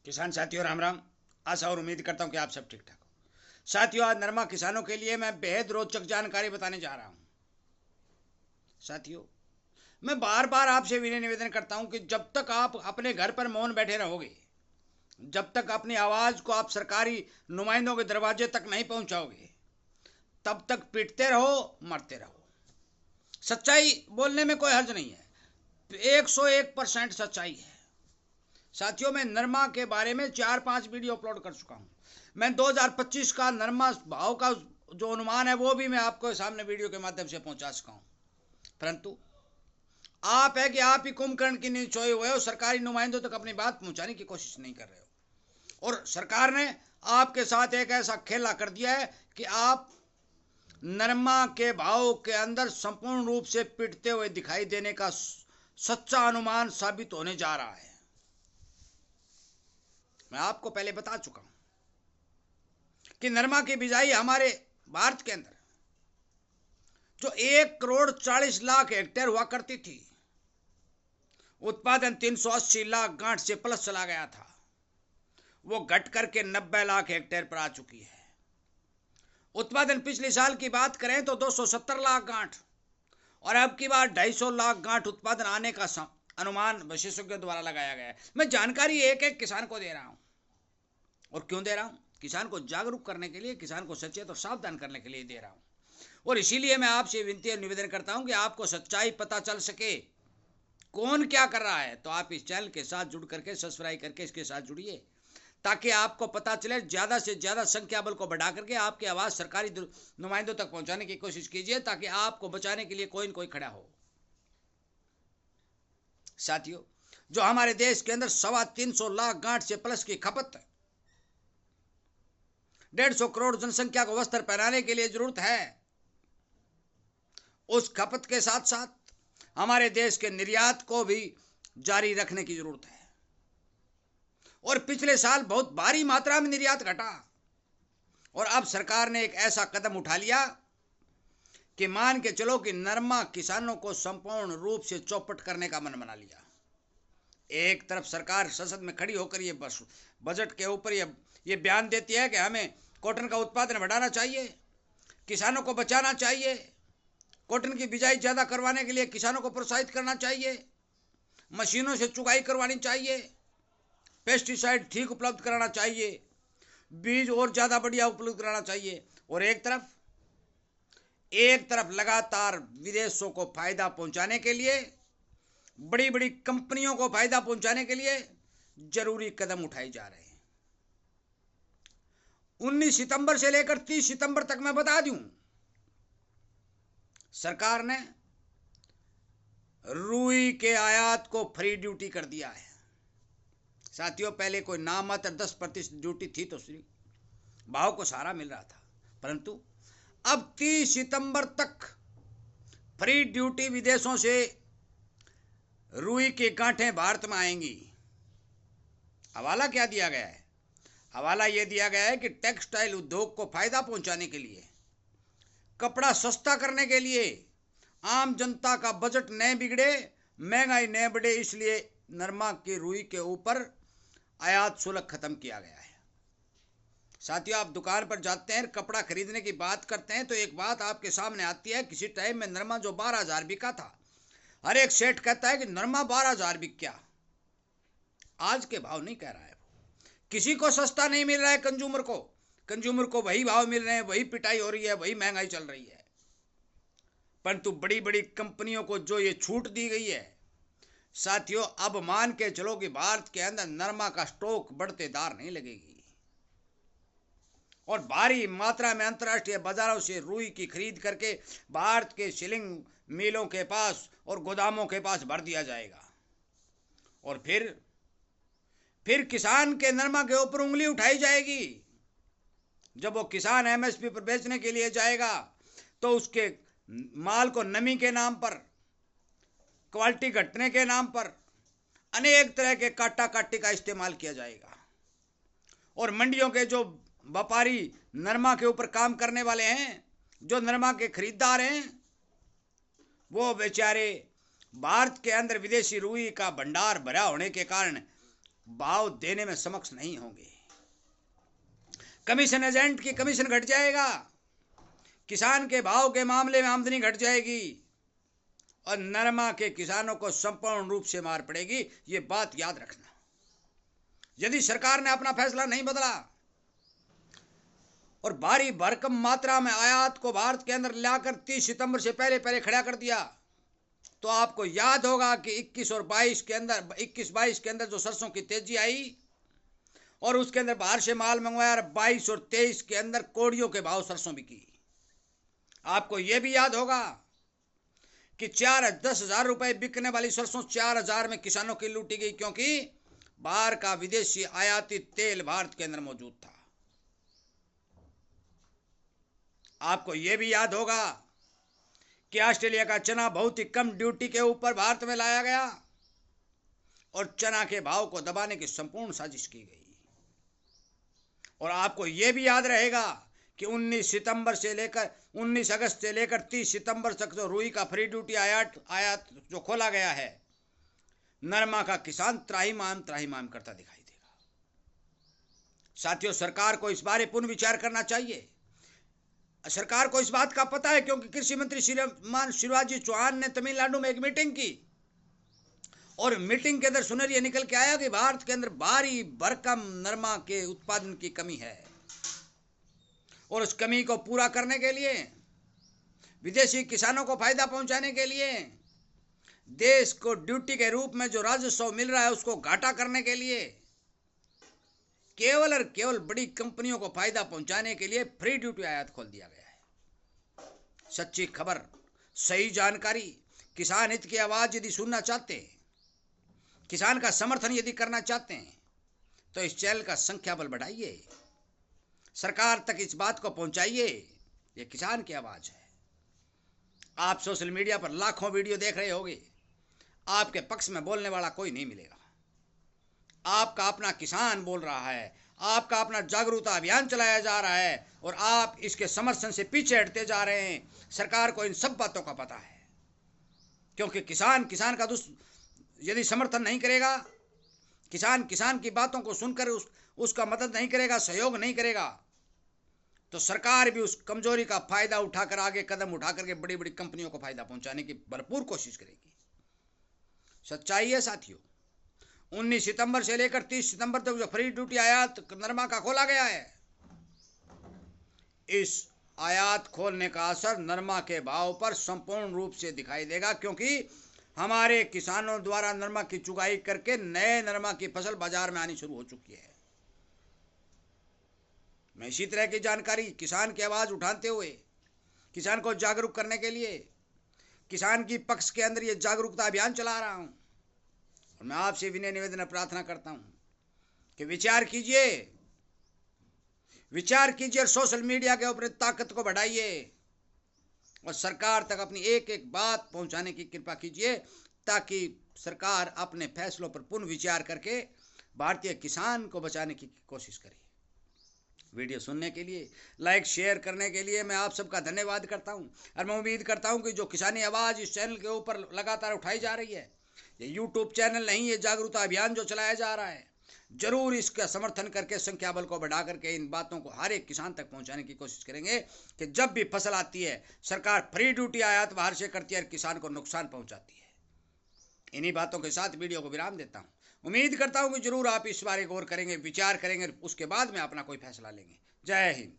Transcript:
किसान साथियों राम राम। आशा और उम्मीद करता हूं कि आप सब ठीक ठाक हो। साथियों, आज नरमा किसानों के लिए मैं बेहद रोचक जानकारी बताने जा रहा हूं। साथियों, मैं बार बार आपसे विनय निवेदन करता हूं कि जब तक आप अपने घर पर मौन बैठे रहोगे, जब तक अपनी आवाज को आप सरकारी नुमाइंदों के दरवाजे तक नहीं पहुंचाओगे, तब तक पिटते रहो, मरते रहो। सच्चाई बोलने में कोई हर्ज नहीं है, 101% सच्चाई है। साथियों, मैं नरमा के बारे में 4-5 वीडियो अपलोड कर चुका हूं। मैं 2025 का नरमा भाव का जो अनुमान है वो भी मैं आपको सामने वीडियो के माध्यम से पहुंचा चुका हूं। परंतु आप है कि आप ही कुंभकर्ण की नींद सोए हुए हो, सरकारी नुमाइंदों तक अपनी बात पहुंचाने की कोशिश नहीं कर रहे हो। और सरकार ने आपके साथ एक ऐसा खेला कर दिया है कि आप नरमा के भाव के अंदर संपूर्ण रूप से पिटते हुए दिखाई देने का सच्चा अनुमान साबित होने जा रहा है। मैं आपको पहले बता चुका हूं कि नरमा की बिजाई हमारे भारत के अंदर जो 1,40,00,000 हेक्टेयर हुआ करती थी, उत्पादन 380 लाख गांठ से प्लस चला गया था, वो घट करके 90 लाख हेक्टेयर पर आ चुकी है। उत्पादन पिछले साल की बात करें तो 270 लाख गांठ, और अब की बार 250 लाख गांठ उत्पादन आने का अनुमान विशेषज्ञों द्वारा लगाया गया है। मैं जानकारी एक एक किसान को दे रहा हूं। और क्यों दे रहा हूं? किसान को जागरूक करने के लिए, किसान को सचेत और सावधान करने के लिए दे रहा हूं। और इसीलिए मैं आपसे विनती और निवेदन करता हूं कि आपको सच्चाई पता चल सके, कौन क्या कर रहा है, तो आप इस चैनल के साथ जुड़ करके सब्सक्राइब करके इसके साथ जुड़िए, ताकि आपको पता चले। ज्यादा से ज्यादा संख्या बल को बढ़ा करके आपकी आवाज सरकारी नुमाइंदों तक पहुंचाने की कोशिश कीजिए, ताकि आपको बचाने के लिए कोई न कोई खड़ा हो। साथियों, जो हमारे देश के अंदर 325 लाख गांठ से प्लस की खपत है, 150 करोड़ जनसंख्या को वस्त्र पहनाने के लिए जरूरत है, उस खपत के साथ साथ हमारे देश के निर्यात को भी जारी रखने की जरूरत है। और पिछले साल बहुत भारी मात्रा में निर्यात घटा, और अब सरकार ने एक ऐसा कदम उठा लिया कि मान के चलो कि नरमा किसानों को संपूर्ण रूप से चौपट करने का मन बना लिया। एक तरफ सरकार संसद में खड़ी होकर ये बजट के ऊपर ये बयान देती है कि हमें कॉटन का उत्पादन बढ़ाना चाहिए, किसानों को बचाना चाहिए, कॉटन की बिजाई ज्यादा करवाने के लिए किसानों को प्रोत्साहित करना चाहिए, मशीनों से चुकाई करवानी चाहिए, पेस्टिसाइड ठीक उपलब्ध कराना चाहिए, बीज और ज्यादा बढ़िया उपलब्ध कराना चाहिए। और एक तरफ लगातार विदेशों को फायदा पहुंचाने के लिए, बड़ी बड़ी कंपनियों को फायदा पहुंचाने के लिए जरूरी कदम उठाए जा रहे हैं। 19 सितंबर से लेकर 30 सितंबर तक मैं बता दूं, सरकार ने रुई के आयात को फ्री ड्यूटी कर दिया है। साथियों, पहले कोई नामात्र 10% ड्यूटी थी तो भाव को सहारा मिल रहा था, परंतु अब 30 सितंबर तक फ्री ड्यूटी विदेशों से रुई की गांठें भारत में आएंगी। हवाला क्या दिया गया है? हवाला यह दिया गया है कि टेक्सटाइल उद्योग को फायदा पहुंचाने के लिए, कपड़ा सस्ता करने के लिए, आम जनता का बजट न बिगड़े, महंगाई न बढ़े, इसलिए नरमा की रुई के ऊपर आयात शुल्क खत्म किया गया है। साथियों, आप दुकान पर जाते हैं, कपड़ा खरीदने की बात करते हैं, तो एक बात आपके सामने आती है। किसी टाइम में नरमा जो 12,000 बिका था, हर एक सेठ कहता है कि नरमा 12,000 बिक गया। आज के भाव नहीं कह रहा है। किसी को सस्ता नहीं मिल रहा है, कंज्यूमर को वही भाव मिल रहे हैं, वही पिटाई हो रही है, वही महंगाई चल रही है। परंतु बड़ी बड़ी कंपनियों को जो ये छूट दी गई है, साथियों, अब मान के चलो कि भारत के अंदर नरमा का स्टॉक बढ़ते दार नहीं लगेगी, और भारी मात्रा में अंतर्राष्ट्रीय बाजारों से रुई की खरीद करके भारत के शिलिंग मिलों के पास और गोदामों के पास भर दिया जाएगा। और फिर किसान के नरमा के ऊपर उंगली उठाई जाएगी। जब वो किसान एमएसपी पर बेचने के लिए जाएगा, तो उसके माल को नमी के नाम पर, क्वालिटी घटने के नाम पर अनेक तरह के काटा काटी का इस्तेमाल किया जाएगा। और मंडियों के जो व्यापारी नरमा के ऊपर काम करने वाले हैं, जो नरमा के खरीदार हैं, वो बेचारे भारत के अंदर विदेशी रुई का भंडार भरा होने के कारण भाव देने में समक्ष नहीं होंगे। कमीशन एजेंट की कमीशन घट जाएगा, किसान के भाव के मामले में आमदनी घट जाएगी और नरमा के किसानों को संपूर्ण रूप से मार पड़ेगी। ये बात याद रखना। यदि सरकार ने अपना फैसला नहीं बदला और भारी भरकम मात्रा में आयात को भारत के अंदर लाकर 30 सितंबर से पहले पहले खड़ा कर दिया, तो आपको याद होगा कि 21 और 22 के अंदर 21-22 के अंदर जो सरसों की तेजी आई और उसके अंदर बाहर से माल मंगवाया, और 22 और 23 के अंदर कोड़ियों के भाव सरसों बिकी। आपको यह भी याद होगा कि 10 हजार रुपए बिकने वाली सरसों 4,000 में किसानों की लूटी गई, क्योंकि बाहर का विदेशी आयातित तेल भारत के अंदर मौजूद था। आपको यह भी याद होगा कि ऑस्ट्रेलिया का चना बहुत ही कम ड्यूटी के ऊपर भारत में लाया गया और चना के भाव को दबाने की संपूर्ण साजिश की गई। और आपको यह भी याद रहेगा कि 19 अगस्त से लेकर 30 सितंबर तक जो रुई का फ्री ड्यूटी आयात जो खोला गया है, नरमा का किसान त्राहिमाम करता दिखाई देगा। साथियों, सरकार को इस बारे पुनः विचार करना चाहिए। सरकार को इस बात का पता है, क्योंकि कृषि मंत्री श्रीमान शिवराज जी चौहान ने तमिलनाडु में एक मीटिंग की और मीटिंग के अंदर सुनर ये निकल के आया कि भारत के अंदर भारी भरकम नरमा के उत्पादन की कमी है और उस कमी को पूरा करने के लिए, विदेशी किसानों को फायदा पहुंचाने के लिए, देश को ड्यूटी के रूप में जो राजस्व मिल रहा है उसको घाटा करने के लिए, केवल और केवल बड़ी कंपनियों को फायदा पहुंचाने के लिए फ्री ड्यूटी आयात खोल दिया गया है। सच्ची खबर, सही जानकारी, किसान हित की आवाज यदि सुनना चाहते हैं, किसान का समर्थन यदि करना चाहते हैं, तो इस चैनल का संख्या बल बढ़ाइए, सरकार तक इस बात को पहुंचाइए। ये किसान की आवाज है। आप सोशल मीडिया पर लाखों वीडियो देख रहे होंगे, आपके पक्ष में बोलने वाला कोई नहीं मिलेगा। आपका अपना किसान बोल रहा है, आपका अपना जागरूकता अभियान चलाया जा रहा है और आप इसके समर्थन से पीछे हटते जा रहे हैं। सरकार को इन सब बातों का पता है, क्योंकि किसान का यदि समर्थन नहीं करेगा, किसान की बातों को सुनकर उसका मदद नहीं करेगा, सहयोग नहीं करेगा, तो सरकार भी उस कमजोरी का फायदा उठाकर आगे कदम उठा करके बड़ी बड़ी कंपनियों को फायदा पहुंचाने की भरपूर कोशिश करेगी। सच्चाई है साथियों, 19 सितंबर से लेकर 30 सितंबर तक जो फ्री ड्यूटी आयात नरमा का खोला गया है, इस आयात खोलने का असर नरमा के भाव पर संपूर्ण रूप से दिखाई देगा, क्योंकि हमारे किसानों द्वारा नरमा की चुगाई करके नए नरमा की फसल बाजार में आनी शुरू हो चुकी है। मैं इसी तरह की जानकारी किसान की आवाज उठाते हुए, किसान को जागरूक करने के लिए किसान की पक्ष के अंदर ये जागरूकता अभियान चला रहा हूं। और मैं आपसे विनय निवेदन प्रार्थना करता हूं कि विचार कीजिए और सोशल मीडिया के ऊपर ताकत को बढ़ाइए और सरकार तक अपनी एक एक बात पहुंचाने की कृपा कीजिए, ताकि सरकार अपने फैसलों पर पुनः विचार करके भारतीय किसान को बचाने की कोशिश करे। वीडियो सुनने के लिए, लाइक शेयर करने के लिए मैं आप सबका धन्यवाद करता हूं और मैं उम्मीद करता हूं कि जो किसानी आवाज़ इस चैनल के ऊपर लगातार उठाई जा रही है, ये यूट्यूब चैनल नहीं, ये जागरूकता अभियान जो चलाया जा रहा है, जरूर इसका समर्थन करके संख्या बल को बढ़ा करके इन बातों को हर एक किसान तक पहुंचाने की कोशिश करेंगे कि जब भी फसल आती है सरकार फ्री ड्यूटी आयात बाहर से करती है और किसान को नुकसान पहुंचाती है। इन्हीं बातों के साथ वीडियो को विराम देता हूं। उम्मीद करता हूं कि जरूर आप इस बारे गौर करेंगे, विचार करेंगे, उसके बाद में अपना कोई फैसला लेंगे। जय हिंद।